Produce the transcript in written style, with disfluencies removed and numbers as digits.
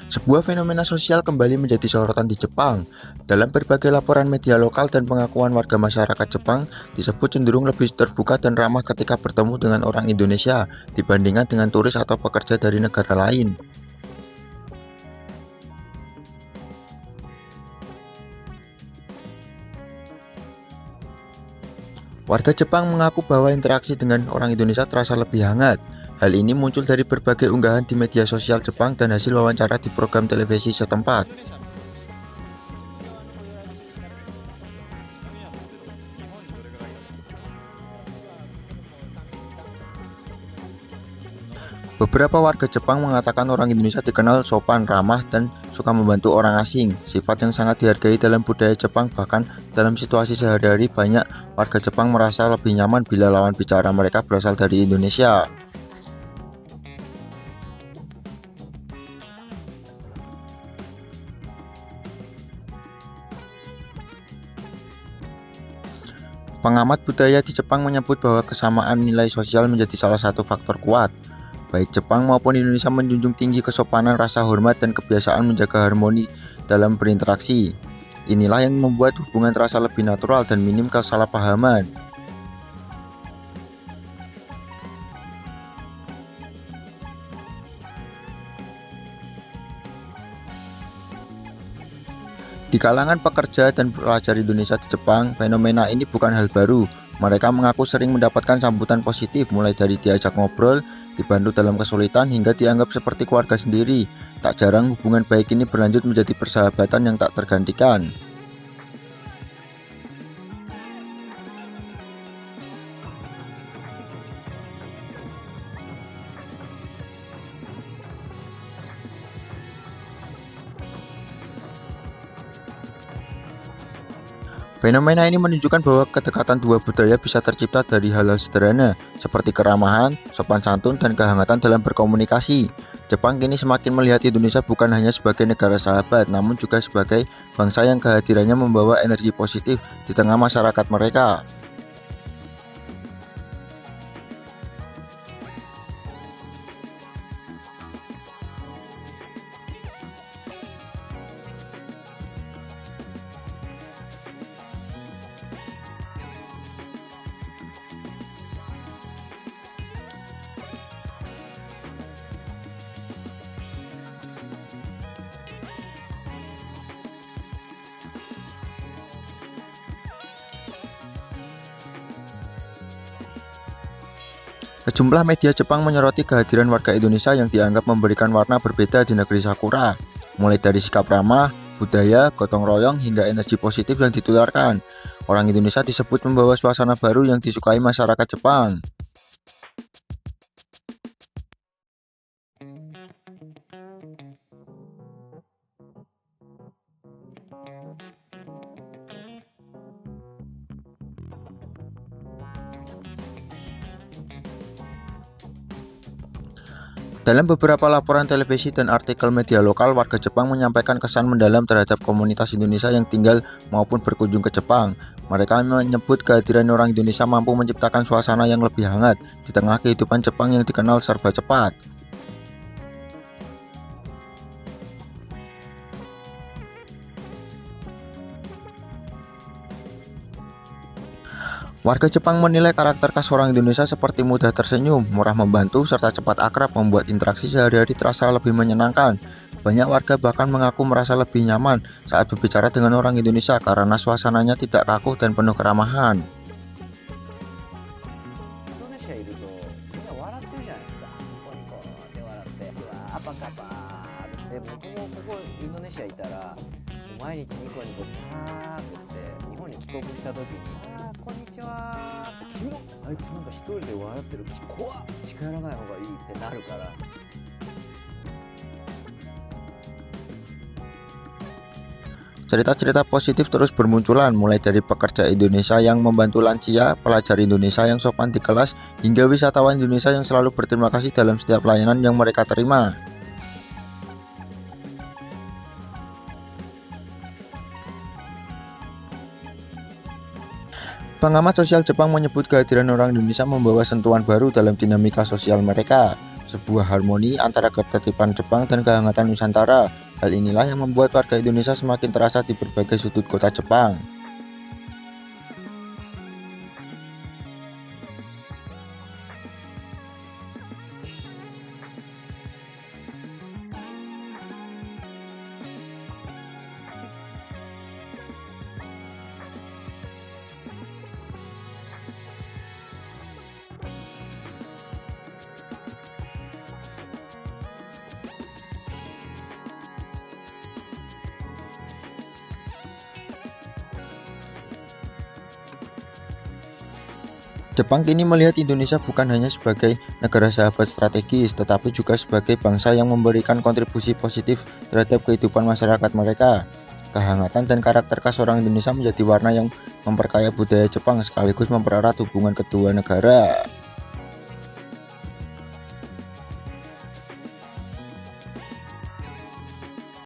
Sebuah fenomena sosial kembali menjadi sorotan di Jepang. Dalam berbagai laporan media lokal dan pengakuan warga masyarakat Jepang, disebut cenderung lebih terbuka dan ramah ketika bertemu dengan orang Indonesia dibandingkan dengan turis atau pekerja dari negara lain. Warga Jepang mengaku bahwa interaksi dengan orang Indonesia terasa lebih hangat. Hal ini muncul dari berbagai unggahan di media sosial Jepang dan hasil wawancara di program televisi setempat. Beberapa warga Jepang mengatakan orang Indonesia dikenal sopan, ramah, dan suka membantu orang asing. Sifat yang sangat dihargai dalam budaya Jepang, bahkan dalam situasi sehari-hari banyak warga Jepang merasa lebih nyaman bila lawan bicara mereka berasal dari Indonesia. Pengamat budaya di Jepang menyebut bahwa kesamaan nilai sosial menjadi salah satu faktor kuat. Baik Jepang maupun Indonesia menjunjung tinggi kesopanan, rasa hormat, dan kebiasaan menjaga harmoni dalam berinteraksi. Inilah yang membuat hubungan terasa lebih natural dan minim kesalahpahaman. Di kalangan pekerja dan pelajar Indonesia di Jepang, fenomena ini bukan hal baru. Mereka mengaku sering mendapatkan sambutan positif, mulai dari diajak ngobrol, dibantu dalam kesulitan, hingga dianggap seperti keluarga sendiri. Tak jarang hubungan baik ini berlanjut menjadi persahabatan yang tak tergantikan. Fenomena ini menunjukkan bahwa kedekatan dua budaya bisa tercipta dari hal-hal sederhana, seperti keramahan, sopan santun, dan kehangatan dalam berkomunikasi. Jepang kini semakin melihat Indonesia bukan hanya sebagai negara sahabat, namun juga sebagai bangsa yang kehadirannya membawa energi positif di tengah masyarakat mereka. Sejumlah media Jepang menyoroti kehadiran warga Indonesia yang dianggap memberikan warna berbeda di negeri Sakura, mulai dari sikap ramah, budaya, gotong royong, hingga energi positif yang ditularkan. Orang Indonesia disebut membawa suasana baru yang disukai masyarakat Jepang. Dalam beberapa laporan televisi dan artikel media lokal, warga Jepang menyampaikan kesan mendalam terhadap komunitas Indonesia yang tinggal maupun berkunjung ke Jepang. Mereka menyebut kehadiran orang Indonesia mampu menciptakan suasana yang lebih hangat di tengah kehidupan Jepang yang dikenal serba cepat. Warga Jepang menilai karakter khas orang Indonesia seperti mudah tersenyum, murah membantu, serta cepat akrab membuat interaksi sehari-hari terasa lebih menyenangkan. Banyak warga bahkan mengaku merasa lebih nyaman saat berbicara dengan orang Indonesia karena suasananya tidak kaku dan penuh keramahan. インドネシアいるとみんな笑ってるじゃないですか。ニコニコ手笑ってうわーパカパーで僕もここインドネシアいたらもう毎日ニコニコさーって言って日本に帰国した時に「あーこんにちは」って「キモあいつなんか一人で笑ってる怖っ近寄らない方がいい」ってなるから。Cerita-cerita positif terus bermunculan, mulai dari pekerja Indonesia yang membantu lansia, pelajar Indonesia yang sopan di kelas, hingga wisatawan Indonesia yang selalu berterima kasih dalam setiap pelayanan yang mereka terima. Pengamat sosial Jepang menyebut kehadiran orang Indonesia membawa sentuhan baru dalam dinamika sosial mereka. sebuah harmoni antara ketertiban Jepang dan kehangatan Nusantara. Hal inilah yang membuat warga Indonesia semakin terasa di berbagai sudut kota Jepang. Jepang kini melihat Indonesia bukan hanya sebagai negara sahabat strategis, tetapi juga sebagai bangsa yang memberikan kontribusi positif terhadap kehidupan masyarakat mereka. Kehangatan dan karakter khas orang Indonesia menjadi warna yang memperkaya budaya Jepang sekaligus mempererat hubungan kedua negara.